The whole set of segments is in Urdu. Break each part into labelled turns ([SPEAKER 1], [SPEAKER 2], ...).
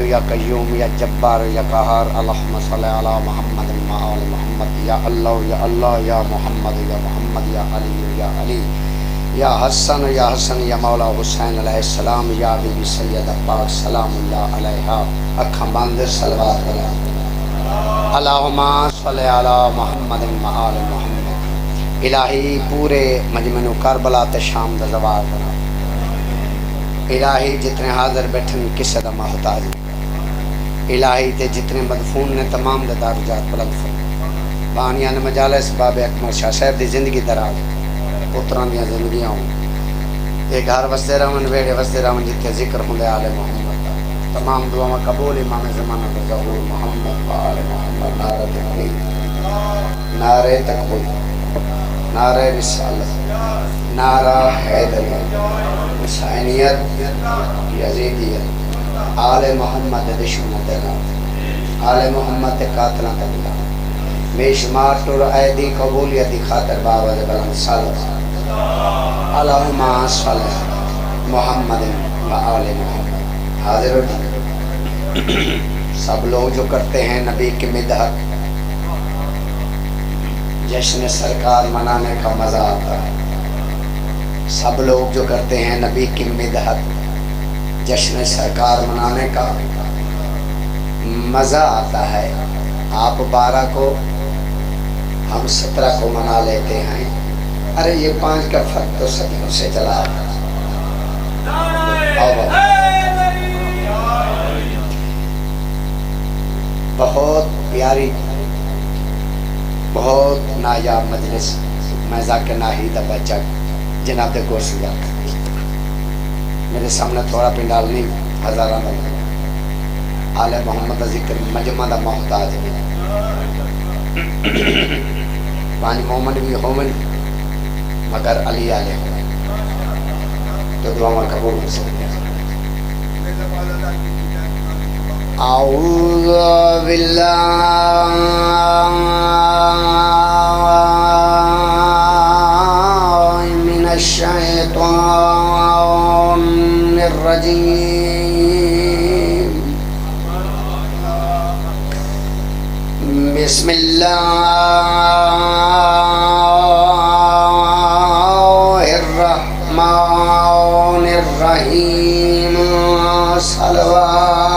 [SPEAKER 1] یا قیوم یا جبار یا قہار اللہم صلی علی محمد و آل محمد یا اللہ یا اللہ یا محمد یا محمد یا علی یا حسن یا مولا حسین علیہ السلام یا بی بی سیدہ پاک سلام اللہ علیہا اکھاں بند صلوات علیہ اللہم صلی علی محمد و آل محمد الہی پورے مجمع کربلا تے شام دا زوال بنا الہی جتنے حاضر بیٹھن کسے دا محتاج الہی تے جتنے مدفون نے تمام دے درجات بلند فرما بانیان مجالس باب اکمل شاہ صاحب دی زندگی دراز پتران دیاں زندگیاں ہوں یہ گھر وستے رہن ویڑے وستے رہن جتنے ذکر ہوں دے آل محمد تمام دعا قبول امام زمانہ دے ظہور محمد و آل محمد نعرہ تکبیر نعرہ تکبیر نعرہ رسالت نعرہ حیدریت حسینیت یزیدیت آل محمد دشمن دینا آل محمد قاتلہ تبلا بے شمار ٹور عیدی قبولیت دی خاطر بابا دے بلند صلوات اللہم صلی محمد و آل محمد حاضر ہو سب لوگ جو کرتے ہیں نبی کی مدحت جشن سرکار منانے کا مزہ آتا ہے سب لوگ جو کرتے ہیں نبی کی مدحت جشن سرکار منانے کا مزہ آتا ہے آپ 12 کو ہم 17 کو منا لیتے ہیں ارے یہ 5 کا فرق تو صدیوں سے چلا بہت پیاری بہت نایاب مجلس میں ذاکر ناہید بچہ جناب دے گوش لیا میرے سامنے تھوڑا پنڈال نہیں ہزارہ میں آل محمد ذکر مجمع دا محتاج ہے 5 مومن بھی ہومن مگر علی آلے ہوئے تو دعا میں قبول ہو سکتے ہیں اعوذ باللہ من الشیطان الرجیم بسم اللہ الرحمن الرحیم صلوات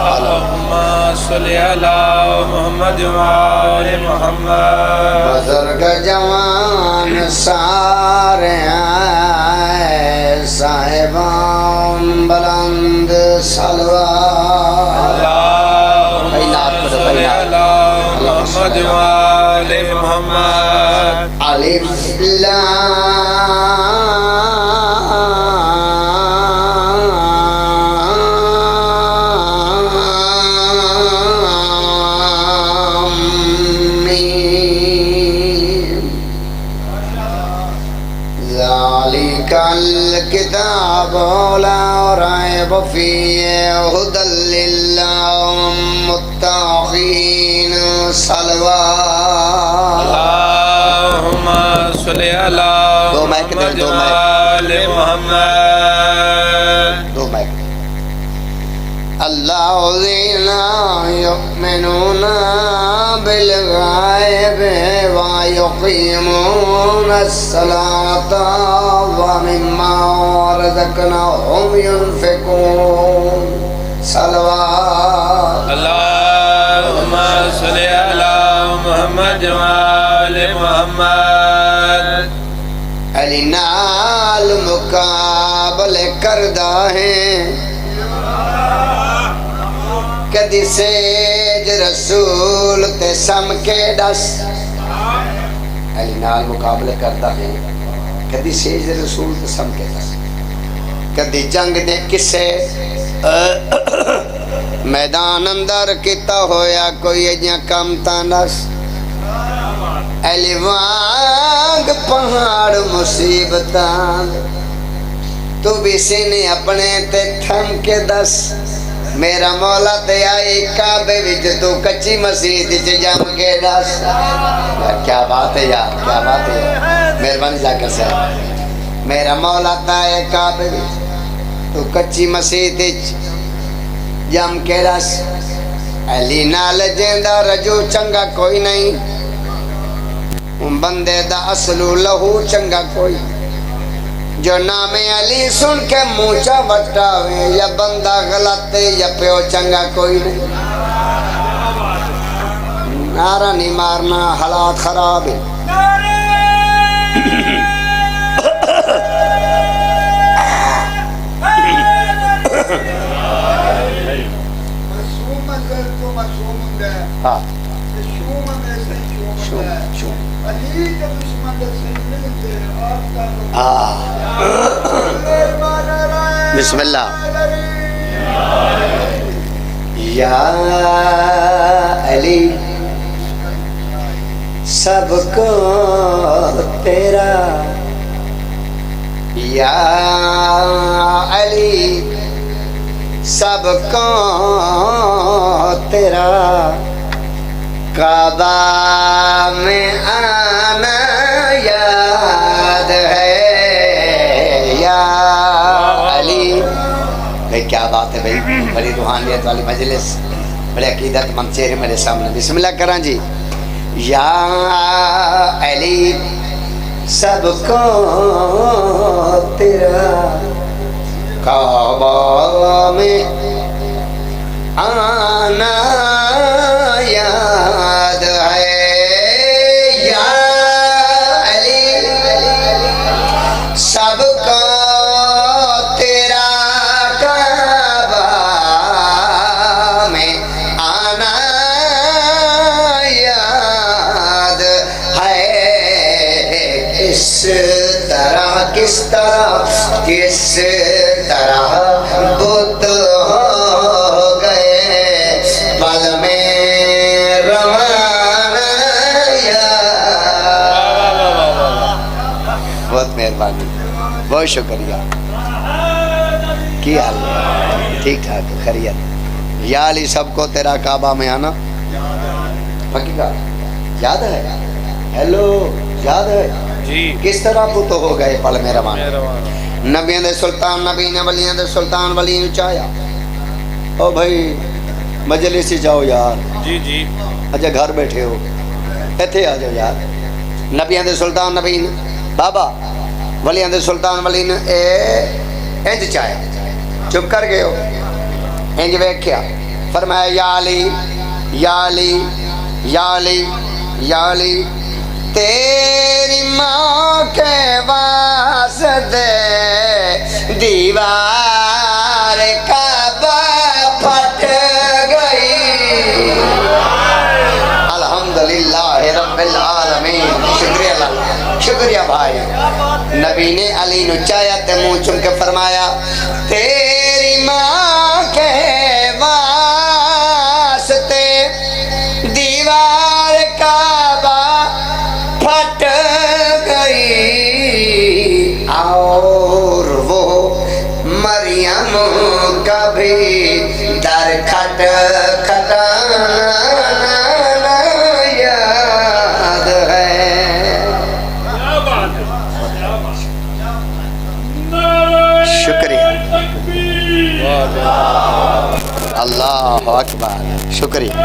[SPEAKER 2] اللہم صلی علی محمد و آل محمد
[SPEAKER 1] بزرگ جوان سارے صاحبان بلند صلوات
[SPEAKER 2] اللہم صلی علی محمد و آل محمد
[SPEAKER 1] الف لام میم ذالک الکتاب لا ریب فیہ ھدی للمتقین صلوات
[SPEAKER 2] اللہم صلی علی محمد و آل محمد
[SPEAKER 1] دو مائک اللہ الذین یؤمنون بالغیب ویقیمون الصلاة ومما رزقناہم ينفقون صلوات
[SPEAKER 2] اللہم صلی علی محمد و آل محمد
[SPEAKER 1] علی نال مقابلے کردہ ہیں کدی سیج رسول تے سم کے ڈس علی نال مقابلے کردہ ہیں کدی سیج رسول تے سم کے ڈس کدی جنگ دے کسے میدان اندر کیتا ہویا کوئی اجیاں کم تانس علی وانگ پہاڑ مصیبتان تو بھی سینے اپنے تے تھم کے دس میرا مولا تے آئی کعبے وچ تو کچی مسجد وچ جم کے دس کیا بات ہے یار کیا بات ہے مہربانی ذاکر صاحب میرا مولا تے آئی کعبے وچ تو کچی مسجد وچ جم کے رس علی نال جیندا رجو چنگا کوئی نہیں بندے دا اصلو لہو چنگا کوئی جو نام علی سن کے مونچا وٹاوے یا بندہ غلط یا پیو چنگا کوئی نہیں نعرہ نہیں مارنا حالات خراب ہے ہاں بسم اللہ یا علی سب کو تیرا یا علی سب کو تیرا کعبہ میں آنا یاد ہے یا علی. بھئی کیا بات ہے بھئی، بڑی روحانیت والی مجلس، بڑے عقیدت مند چہرے میرے سامنے. بسم اللہ کریں جی. یا علی سب کو تیرا کعبہ میں آنا یاد ہے یا علی سب کو تیرا کعبہ میں آنا یاد ہے. کس طرح بت ہو گئے پل میں روانہ یا. بہت مہربانی، بہت شکریہ. کی حال ہے؟ ٹھیک ٹھاک خیریت. یا علی سب کو تیرا کعبہ میں آنا حقیقت یاد ہے. ہیلو یاد ہے
[SPEAKER 2] جی.
[SPEAKER 1] کس طرح بت ہو گئے پل میں روانہ. نبیوں دے سلطان نبی نے ولیاں دے سلطان ولی نو چاہیا او بھائی مجلس ہی جاؤ یار.
[SPEAKER 2] جی جی.
[SPEAKER 1] اچھا گھر بیٹھے ہو ایتھے آ جاؤ یار. نبیوں دے سلطان نبی نے بابا ولیاں دے سلطان ولی نے انج چاہیا چپ کر گئے ہو. انج ویکھیا فرمایا یا علی یا علی یا علی یا علی تیری ماں کے واسطے دیوار کعبہ پھٹ گئی. الحمدللہ رب العالمین. شکریہ اللہ، شکریہ بھائی. نبی نے علی نو چاہیا تے منہ چم کے فرمایا تیری ماں کے واسطے دیوار کعبہ پھٹ گئی اور وہ مریم کا بھی در کھٹ کھٹانا یاد ہے. شکریہ اللہ اکبر. شکریہ.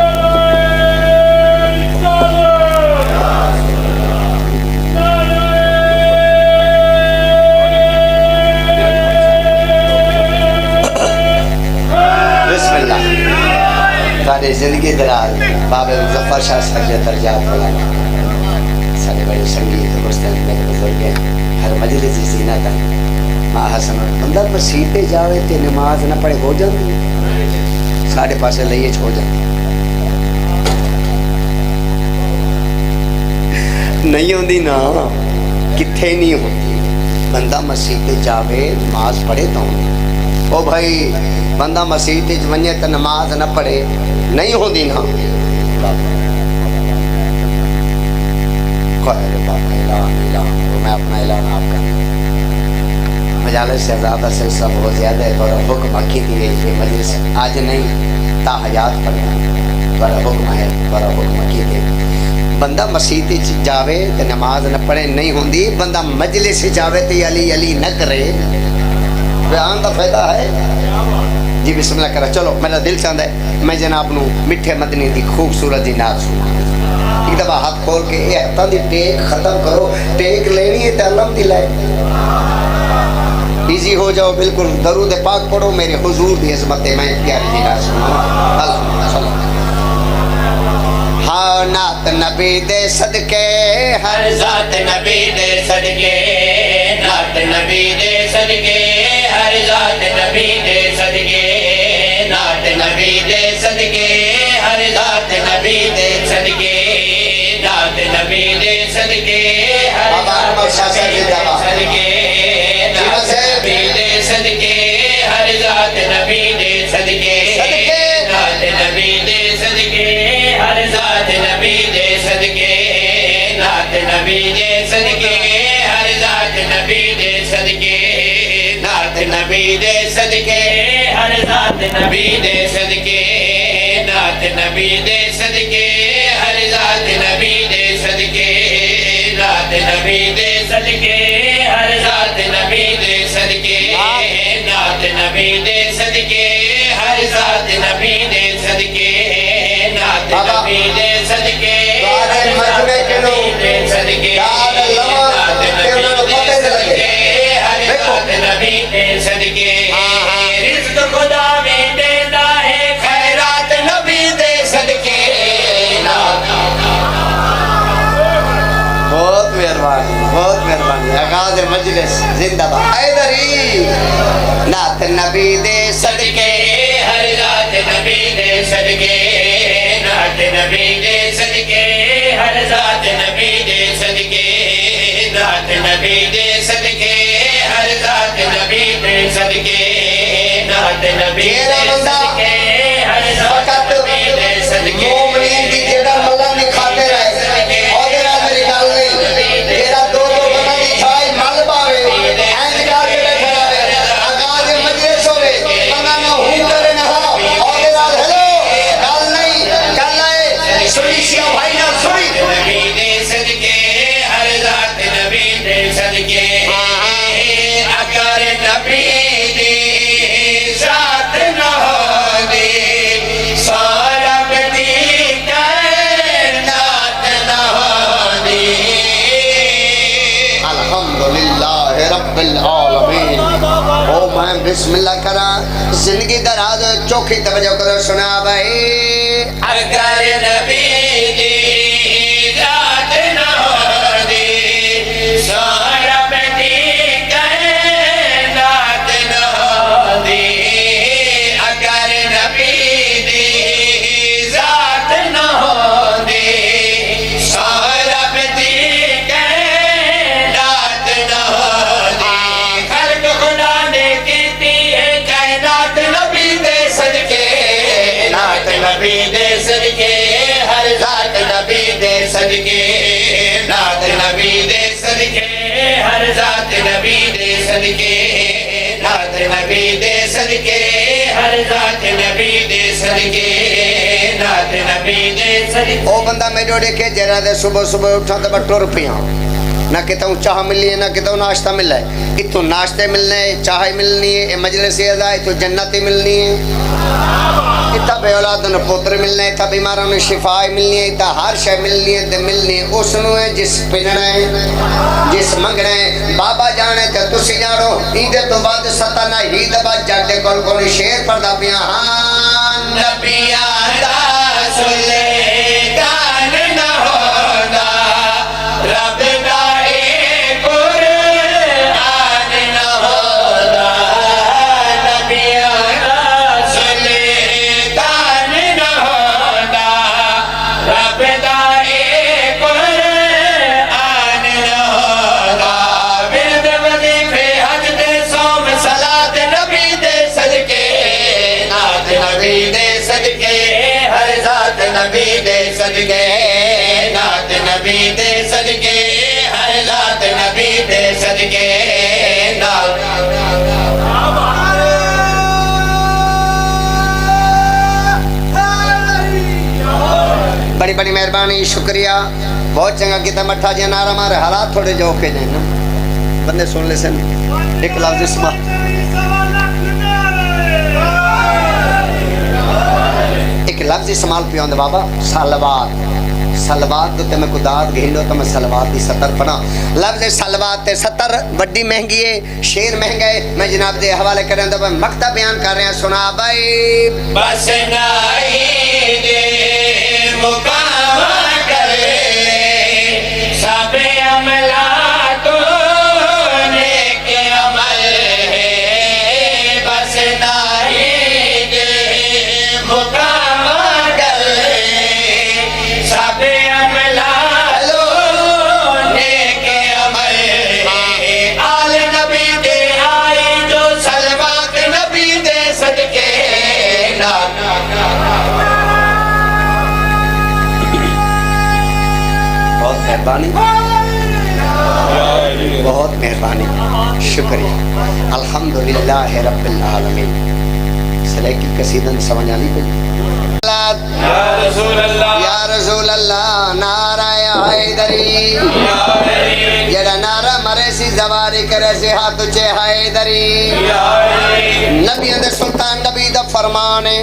[SPEAKER 1] سارے زندگی دراز بابا مظفر شاہ صاحب درجات بلانا سارے بڑے سنگیت مستند میرے بزرگ ہیں. ہر مجلس کی زینت ہے. ماں حسن بندہ مسیح جاوے تے نماز نہ پڑھے ہو جاتی ساڑھے پاسے لئیے چھو جاتی نہیں ہوندی نا کتھے نہیں ہوتی. بندہ مسیح جاوے نماز پڑھے تو او بھائی بندہ مسیح ونجے تے نماز نہ پڑھے نہیں ہوندی نا. میں اپنا اعلان آپ کا مجالس سے زیادہ سے سب بہت زیادہ ہے. بڑا حکم اکی دی گئی کہ مجلس آج نہیں تا حیات پڑھنا بڑا حکم ہے. بڑا حکم اکی دی بندہ مسیح جاوے تے نماز نہ پڑھے نہیں ہوندی. بندہ مجلس جاوے تے علی علی نہ کرے بیان دا فائدہ ہے. جی بسم اللہ کرا چلو میرا دل چاہتا ہے میں جناب نو میٹھے مدنی دی خوبصورت دی نعت سنا ایک دفعہ ہاتھ کھول کے اے ہتھاں دی ٹیک ختم کرو ٹیک لینی ہے تے الحمد للہ ایزی ہو جاؤ بالکل درود پاک پڑھو میرے حضور دی عظمت میں پیاری دی نعت سنا اللہ ہاں نعت نبی دے صدقے
[SPEAKER 2] ہر ذات نبی دے صدقے نعت نبی دے صدقے ہر ذات نبی دے صدقے نعت نبی دے صدقے ہر ذات نبی دے صدقے نعت نبی دے صدقے ہر ذات نبی دے صدقے نعت نبی دے صدقے ہر ذات نبی دے صدقے نعت نبی دے صدقے ہر ذات نبی دے صدقے نعت نبی دے صدقے ہر ذات نبی دے صدقے نعت نبی دے صدقے ہر ذات نبی دے صدقے نعت نبی دے صدقے ہر ذات نبی دے صدقے نعت نبی دے صدقے ہر ذات نبی دے صدقے نعت نبی دے صدقے ہر ذات نبی دے صدقے نعت نبی دے صدقے ہر ذات نبی دے صدقے نعت نبی دے صدقے ہر ذات نبی دے صدقے رزق خدا میں دیتا ہے خیرات نبی دے صدقے
[SPEAKER 1] بہت مہربانی آغاز مجلس زندہ باد حیدری نعت نبی دے
[SPEAKER 2] صدقے ہر ذات نبی دے صدقے نعت نبی دے صدقے ہر ذات نبی دے صدقے نعت نبی دے صدقے ہر ذات نبی دے صدقے نعت نبی دے صدقے ہر ذات نبی دے صدقے
[SPEAKER 1] مومنین کی جگہ ملا نہیں کھاتے رہے اور میرا میری گل نہیں تیرا دو بنا دی چھائی مل پاوے اینج کر کے بیٹھا رہے آغاز مجلس ہوئے بنا نہ ہوں کرے نہ ہو اور میرا ہلو گل نہیں گل ہے سنی شیعہ بھائی نہ سنی
[SPEAKER 2] نبی دے صدقے ہر ذات نبی دے صدقے اگر نبی دی ذات نہ ہوندی سارب دی کائنات نہ ہوندی
[SPEAKER 1] الحمدللہ رب العالمین او میں بسم اللہ کرا زندگی دراز چوکھی توجہ کرو سنا بھائی
[SPEAKER 2] اگر نبی دی ذات نہ ہوندی سارب دی کائنات نہ ہوندی اگر نبی دی ذات نہ ہوندی سارب دی کائنات نہ ہوندی خلق خدا نے کیتی ہے کائنات نبی دے صدقے نعت نبی دے صدقے ہر ذات نبی دے صدقے نعت نبی دے صدقے ہر ذات نبی دے صدقے نعت نبی دے صدقے ہر ذات نبی دے صدقے نعت نبی دے صدقے
[SPEAKER 1] او بندہ میں جوڑے کے جرا دے صبح صبح اٹھا تے بٹور پیاں نہ کتوں چاہ ملی ہے نہ کتوں ناشتہ مل ہے اتوں ناشتے ملنے چاہ ملنی ہے مجلس ادا اتوں جنتی ملنی ہے اتنا بے اولاد نے پوتر ملنے اتنا بیماروں نے شفا ملنی ہے اتنا ہر شے ملنی ہے تے ملنی ہے اس نو ہے جس پننا ہے جس منگنا ہے بابا جانے تے تسی جانو ایدے تو بعد ستانا ہی دبا جاتے کول کول شیر پڑھدا پیاں ہاں
[SPEAKER 2] نبی آدھا سلے کان نہ ہونا رب دا ایک قرآن نہ ہونا نبی آدھا سلے کان نہ ہونا رب دا ایک قرآن نہ ہونا ورد وظیفے حج دے صوم صلاۃ نبی دے صدقے نعت نبی دے صدقے ہر ذات نبی دے صدقے نعت نبی دے صدقے ہر ذات نبی دے صدقے نعت
[SPEAKER 1] بڑی بڑی مہربانی شکریہ بہت چنگا کیتا مٹھا جی نعرہ مارے حالات تھوڑے جو کے جائیں نا بندے سن لے سن ایک لفظ اسمہ لفظ استعمال پہ آندا بابا سلوات سلوات تے میں کو داد گھینڈو تو میں سلوات دی ستر پڑھا لفظ سلوات تے ستر بڑی مہنگی ہے شیر مہنگا ہے میں جناب دے حوالے کریں تو میں مقطع بیان کر رہے ہیں سنا بھائی
[SPEAKER 2] بس نائی دے مقام کرے سب عملاتوں نیک عمل ہے بس نائی دے مقام کرے سب عملاتوں نیک عمل ہے آل نبی دے آئی جو سلوات نبی دے صدقے
[SPEAKER 1] بہت مہربانی بہت مہربانی شکریہ الحمدللہ رب العالمین سلیکی قصیدن سمجھ آلی بھئی
[SPEAKER 2] یا رسول اللہ
[SPEAKER 1] یا رسول اللہ نعرہ حیدری جڑا نعرہ مرے سی زواری کرے سی ہاتھ اچھے حیدری نبی اندر سلطان نبی دا فرمان ہے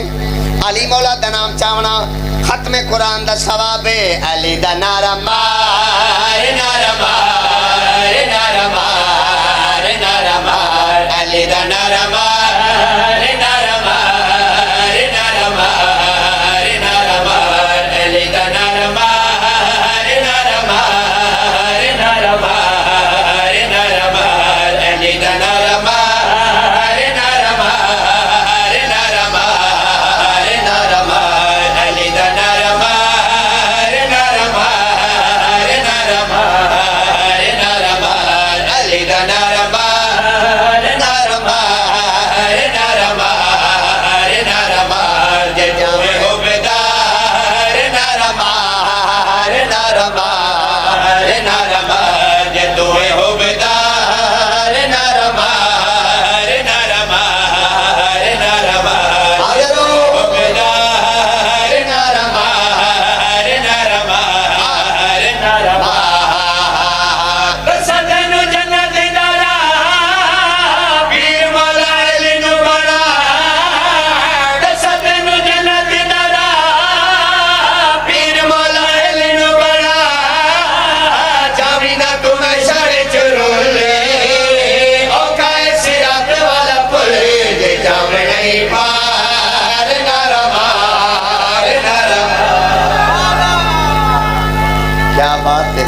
[SPEAKER 1] علی مولا دا نام چاونا ختم قرآن دا ثواب ہے علی دا نعرہ
[SPEAKER 2] مار نعرہ مار نعرہ مار نعرہ مار علی دا نعرہ مار نعرہ مار نعرہ مار نعرہ مار علی دا نعرہ مار نعرہ مار نعرہ مار نعرہ مار علی دا نعرہ مار نعرہ مار نعرہ مار نعرہ مار علی دا نعرہ مار نعرہ مار نعرہ مار نعرہ مار علی دا نعرہ مار نعرہ مار نعرہ مار نعرہ مار ججوے ہو بیدار نعرہ مار نعرہ مار نعرہ مار جدوے ہو بیدار نعرہ مار نعرہ مار نعرہ مار
[SPEAKER 1] حاضرو
[SPEAKER 2] ہو بیدار نعرہ مار نعرہ مار نعرہ مار سدنو جنت دارا پیر مولا علی نو بڑا سدنو جنت دارا پیر مولا علی نو بڑا جاوی نہ تمہیں شڑ چرولے او کائے سرات والا پل جے جام نہیں پار نعرہ مار نعرہ
[SPEAKER 1] کیا بات ہے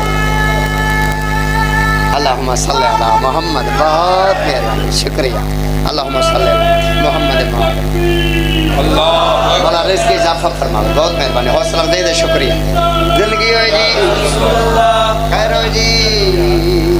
[SPEAKER 1] اللہم صلی علی محمد بہت مہربانی شکریہ اللہم صلی علی محمد مولا رزق اضافہ فرما بہت مہربانی حوصلہ افزائی دے شکریہ زندگی ہوئی جی خیر ہوئی جی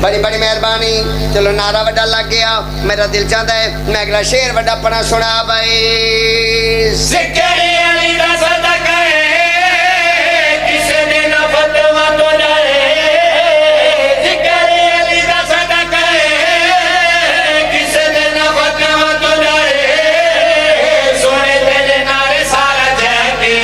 [SPEAKER 1] بڑی بڑی مہربانی چلو نعرہ وڈا لگ گیا میرا دل چاہتا ہے میں اگلا شیر وڈا پڑھا سنا بھائی
[SPEAKER 2] ذکر علی دا صدقہ ہے کسے نے نہ فتوہ تو ڈالے ذکر علی دا صدقہ ہے کسے نے نہ فتوہ تو ڈالے سونے تیرے نعرے سارا جہتے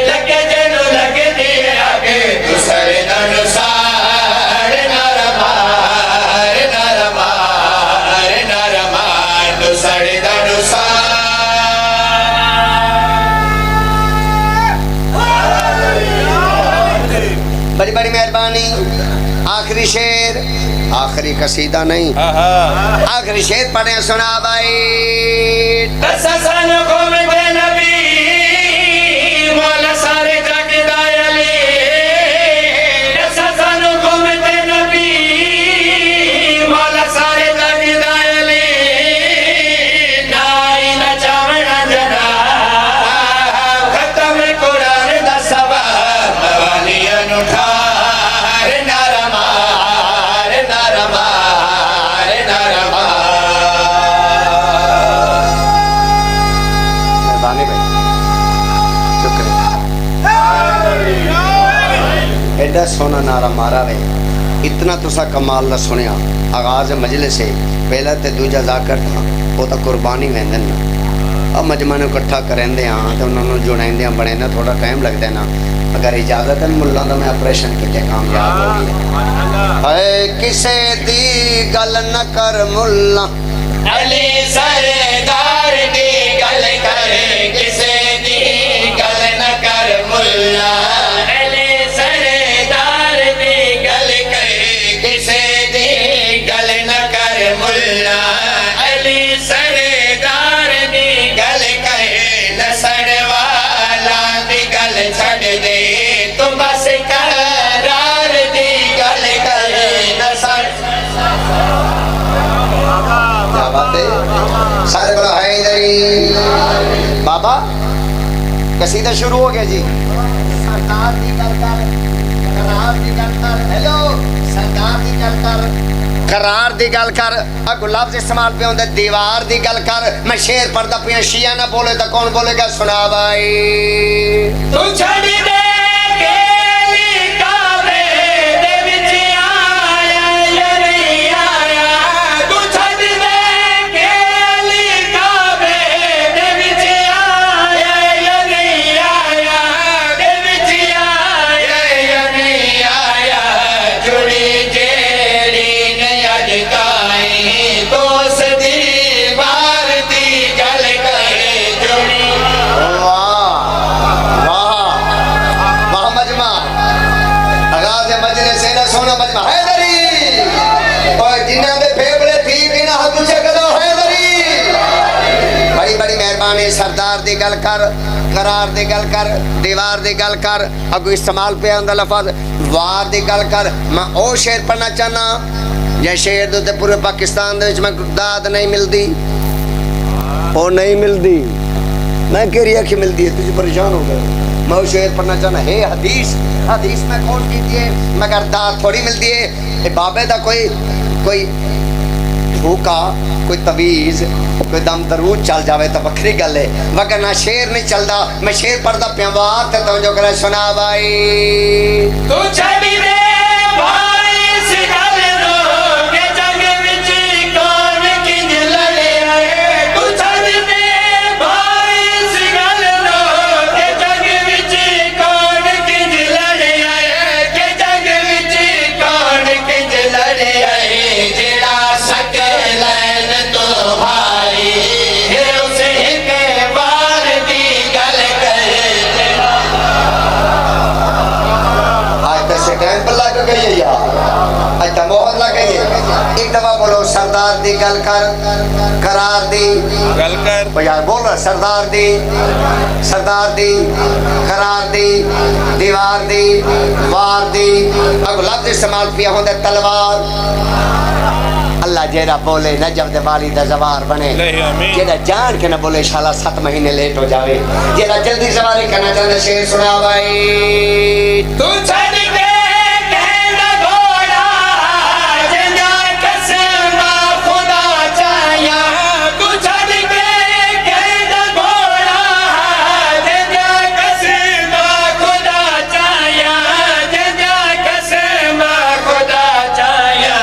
[SPEAKER 2] لگے جنو لگے دیا آگے تو سر ننسار نعرہ مار نعرہ مار نعرہ مار تو سر ننسار
[SPEAKER 1] بڑی بڑی مہربانی آخری شیر آخری قصیدہ نہیں آخری شیر پڑھیں سنا بھائی
[SPEAKER 2] تسسن قوم دے نبی مولا سارے جگ دائے علی تسسن قوم دے نبی مولا سارے جگ دائے علی نائی نہ چاونا جنا ختم قرآن دا سبب موالیاں اٹھار نعرہ مار نعرہ مار نعرہ مار
[SPEAKER 1] مہربانی بھائی شکریہ ایڈا سونا نعرہ مارا رہے اتنا تسا کمال نہ سنیا آغاز مجلس سے پہلا تے دوجا ذاکر تھا وہ تا قربانی ویندن نا مجمع نو اکٹھا کریں دے ہاں تو انہوں نے جڑائیں دے بنے نا تھوڑا ٹائم لگتا ہے نا اگر اجازت ہے ملا تو میں آپریشن کیتے کامیاب ہو گیا اے کسے دی گل نہ کر ملا
[SPEAKER 2] علی سردار دی گل کر کسے دی گل نہ کر ملا علی سردار دی گل کر کسے دی گل نہ کر ملا علی سردار دی گل کر نسڑ والا دی گل چھڑ دے تو بس قرار دی گل کر نسڑ
[SPEAKER 1] کیا بات ہے سارے بڑا حیدری بابا قصیدہ شروع ہو گیا جی سردار دی گل کر قرار دی گل کر ہیلو سردار دی گل کر قرار دی گل کر اگو لفظ استعمال پہ ہوندے دیوار دی گل کر میں شعر پڑھدا پیا شیعہ نہ بولے تو کون بولے گا سنا بھائی
[SPEAKER 2] تو چھڑ دے کیلی کعبے دے وچ آیا یا نہیں آیا تو چھڑ دے کیلی کعبے دے وچ آیا یا نہیں آیا دے وچ آیا یا نہیں آیا جڑی جیڑی نے اج کائی دوست دی بار دی گل کرے جڑی
[SPEAKER 1] واہ واہ مجمع آغاز مجلس سے نہ سونا مجمع حیدری اور جنہاں دے پھیپڑے تھی بھی نہ ہاتھ اونچے کرو حیدری بڑی بڑی مہربانی سردار دی گل کر قرار دی گل کر دیوار دی گل کر اگو استعمال پہ ہوندا لفظ وار دی گل کر میں او شعر پڑھنا چاہنا یہ شعر دے پورے پاکستان دے وچ میں داد نہیں ملدی او نہیں ملدی میں کہہ رہی ہے کہ ملتی ہے تجھے پریشان ہو گئے میں وہ شعر پڑھنا چاہنا ہے حدیث حدیث میں کون کیتی ہے مگر داد تھوڑی ملتی ہے اے بابے دا کوئی بھوکا کوئی تویز کوئی دم درود چل جاوے تو بکری گل ہے وگرنہ شعر نہیں چلدا میں شعر پڑھدا پیا وار تے توجہ کرے سنا بھائی
[SPEAKER 2] تو چھڑی دے بھائی اس گل نو کہ جنگ وچ کون کنج لڑے آئے تو چھڑی دے بھائی اس گل نو کہ جنگ وچ کون کنج لڑے آئے کہ جنگ وچ کون کنج لڑے آئے جیڑا سکلین تو بھائی ہے اسے کے بار دی گل کرے
[SPEAKER 1] آج تے ٹائم پر لگ گئی ہے یار آج تے موہر لگ گئی ہے ایک دفعہ بولو سردار دی گل کر قرار دی
[SPEAKER 3] گل کر
[SPEAKER 1] او یار بولو سردار دی قرار دی دیوار دی وار دی اگو لفظ استعمال پیا ہوندے تلوار اللہ جیڑا بولے نجف دے والی دا زوار بنے
[SPEAKER 3] نہیں آمین
[SPEAKER 1] جیڑا جان کے نہ بولے شالا 7 مہینے لیٹ ہو جاوے جیڑا جلدی سواری کرنا چاہتا شعر سنا بھائی
[SPEAKER 2] تو چھڑ دے کہنا گھوڑا جنگا قسم خدا چاہیا تو چھڑ دے کہنا گھوڑا جنگا قسم خدا چاہیا جنگا قسم خدا چاہیا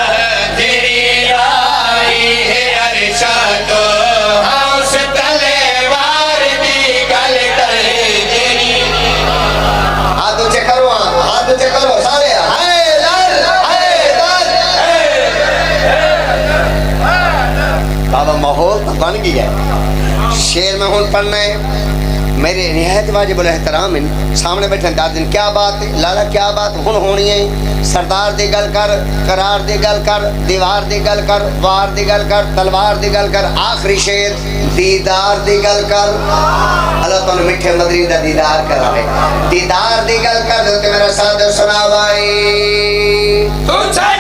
[SPEAKER 2] تیری آئی ہے ارشاد ہاؤس تلوار دی گل کرے تیری
[SPEAKER 1] ہاتھ اونچے کرو سارے بابا ماحول تو بن گیا ہے شعر میں ہون پڑھنا ہے میرے نہایت واجب الاحترام سامنے بیٹھے دادن کیا بات ہے لالا کیا بات ہن ہونی ہے سردار دی گل کر قرار دی گل کر دیوار دی گل کر وار دی گل کر تلوار دی گل کر آخری شعر دیدار دی گل کر اللہ تعالیٰ میٹھے مدری دا دیدار کراوے دیدار دی گل کر دو کہ میرا ساتھ سنا بھائی
[SPEAKER 2] تو چھڑ